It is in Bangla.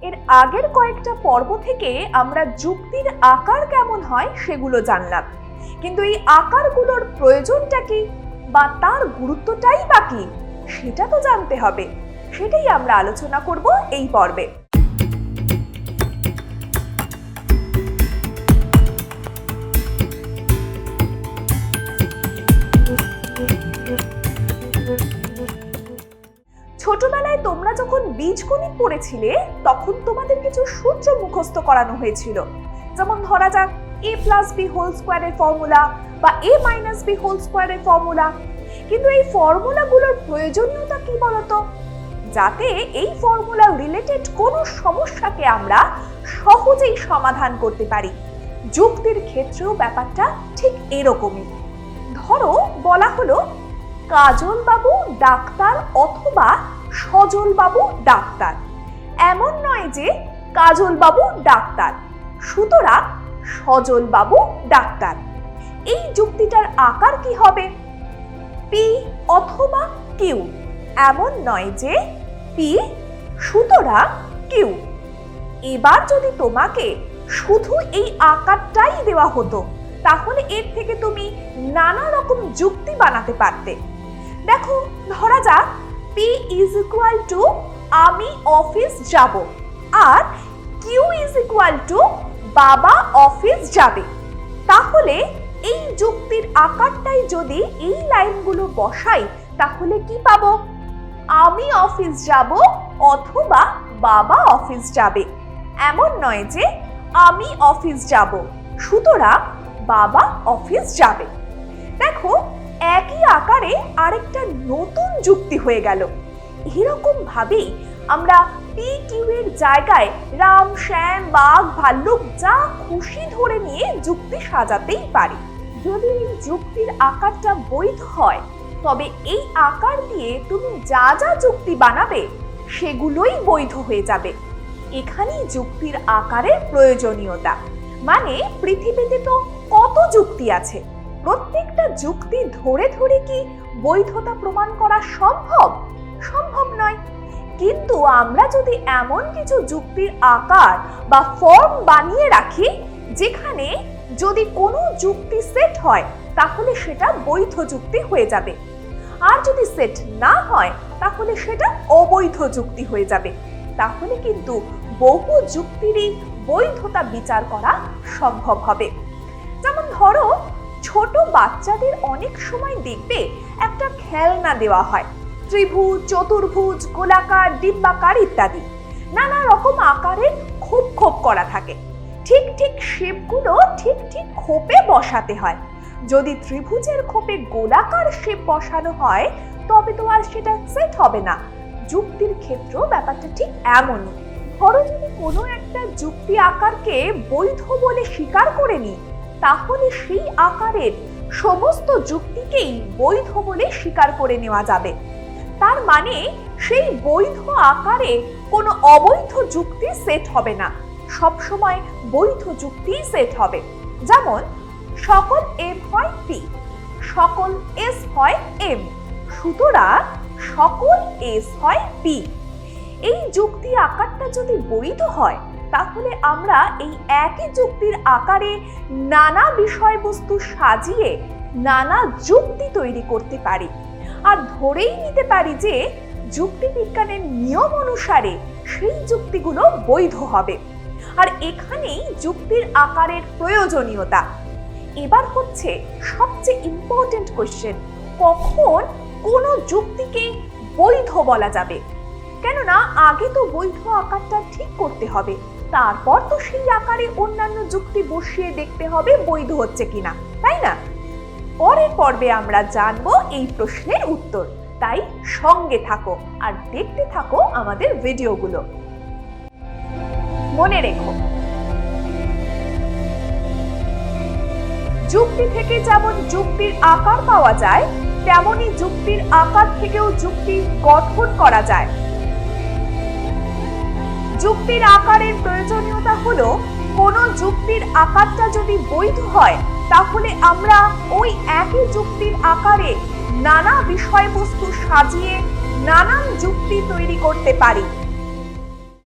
এর আগের কয়েকটা পর্ব থেকে আমরা যুক্তির আকার কেমন হয় সেগুলো জানলাম, কিন্তু এই আকারগুলোর প্রয়োজনটা কি বা তার গুরুত্বটাই বা কি সেটা তো জানতে হবে। সেটাই আমরা আলোচনা করব এই পর্বে। ছোটবেলায় তোমরা যখন বীজগণিত পড়েছিলে তখন তোমাদের কিছু সূত্র মুখস্থ করানো হয়েছিল, যেমন ধরা যাক a+b² এর ফর্মুলা বা a-b² এর ফর্মুলা। কিন্তু এই ফর্মুলাগুলোর প্রয়োজনীয়তা কি বলতো? যাতে এই ফর্মুলা রিলেটেড কোনো সমস্যাকে আমরা সহজেই সমাধান করতে পারি। যুক্তির ক্ষেত্রেও ব্যাপারটা ঠিক এরকমই। ধরো বলা হলো কাজল বাবু ডাক্তার অথবা সজল বাবু ডাক্তার। এমন নয় যে কাজল বাবু ডাক্তার সুতরাং সজল বাবু ডাক্তার। এই যুক্তিটার আকার কি হবে? পি অথবা কিউ। এমন নয় যে পি সুতরাং কিউ। এবার যদি তোমাকে শুধু এই আকারটাই দেওয়া হতো তাহলে এর থেকে তুমি নানা রকম যুক্তি বানাতে পারতে। দেখো ধরা যাক P = আমি অফিস যাব আর Q = বাবা অফিস যাবে। তাহলে এই যুক্তির আকারটাই যদি এই লাইনগুলো বসাই তাহলে কি পাবো? আমি অফিস যাব অথবা বাবা অফিস যাবে। এমন নয় যে আমি অফিস যাব সুতরাং বাবা অফিস যাবে। দেখো একই আকারে আরেকটা নতুন যুক্তি হয়ে গেল। এরকম ভাবেই আমরা পি কিউ এর জায়গায় রাম শ্যাম বাঘ ভাল্লুক যা খুশি ধরে নিয়ে যুক্তি সাজাতেই পারি। যদি এই যুক্তির আকারটা বৈধ হয় তবে এই আকার দিয়ে তুমি যা যা যুক্তি বানাবে সেগুলোই বৈধ হয়ে যাবে। এখানেই যুক্তির আকারের প্রয়োজনীয়তা। মানে পৃথিবীতে তো কত যুক্তি আছে, প্রত্যেকটা যুক্তি ধরে ধরে কি বৈধতা প্রমাণ করা সম্ভব? সম্ভব নয়। কিন্তু আমরা যদি এমন কিছু যুক্তির আকার বা ফর্ম বানিয়ে রাখি যেখানে যদি কোনো যুক্তি সেট হয় তাহলে সেটা বৈধ যুক্তি হয়ে যাবে, আর যদি সেট না হয় তাহলে সেটা অবৈধ যুক্তি হয়ে যাবে, তাহলে কিন্তু বহু যুক্তিরই বৈধতা বিচার করা সম্ভব হবে। যেমন ধরো ছোট বাচ্চাদের অনেক সময় দেখবে একটা খেলনা দেওয়া হয়, ত্রিভুজ চতুর্ভুজ গোলাকার ডিম্বাকার ইত্যাদি নানা রকম আকারের খোপ খোপ করা থাকে। ঠিক ঠিক শেপগুলো ঠিক ঠিক খোপে বসাতে হয়। যদি ত্রিভুজের খোপে গোলাকার শেপ বসানো হয় তবে তো আর সেটা সেট হবে না। যুক্তির ক্ষেত্রেও ব্যাপারটা ঠিক এমনই। ধরো যদি কোনো একটা যুক্তি আকারকে বৈধ বলে স্বীকার করে নিই তাহলে সেই আকারের সমস্ত যুক্তিকেই বৈধ বলে স্বীকার করে নেওয়া যাবে। তার মানে সেই বৈধ আকারে কোনো অবৈধ যুক্তি সেট হবে না, সব সময় বৈধ যুক্তি সেট হবে। যেমন সকল এম হয় পি, সকল এস হয় এম, সুতরাং সকল এস হয় পি। এই যুক্তি আকারটা যদি বৈধ হয় তাহলে আমরা এই একই যুক্তির আকারে নানা বিষয়বস্তু সাজিয়ে নানা যুক্তি তৈরি করতে পারি আর ধরেই নিতে পারি যে যুক্তিবিজ্ঞানের নিয়ম অনুসারে সেই যুক্তিগুলো বৈধ হবে। আর এখানেই যুক্তির আকারের প্রয়োজনীয়তা। এবার হচ্ছে সবচেয়ে ইম্পর্টেন্ট কোশ্চেন, কখন কোনো যুক্তিকে বৈধ বলা যাবে? কেননা আগে তো বৈধ আকারটা ঠিক করতে হবে, তারপর তো সেই আকারে অন্যান্য যুক্তি বসিয়ে দেখতে হবে বৈধ হচ্ছে কিনা, তাই না? পরের পর্বে আমরা জানবো এই প্রশ্নের উত্তর, তাই সঙ্গে থাকো আর দেখতে থাকো আমাদের ভিডিওগুলো। মনে রেখো, যুক্তি থেকে যেমন যুক্তির আকার পাওয়া যায় তেমনি যুক্তির আকার থেকেও যুক্তি গঠন করা যায়। যুক্তির আকারের প্রয়োজনীয়তা হলো কোনো যুক্তির আকারটা যদি বৈধ হয় তাহলে আমরা ওই একই যুক্তির আকারে নানা বিষয়বস্তু সাজিয়ে নানান যুক্তি তৈরি করতে পারি।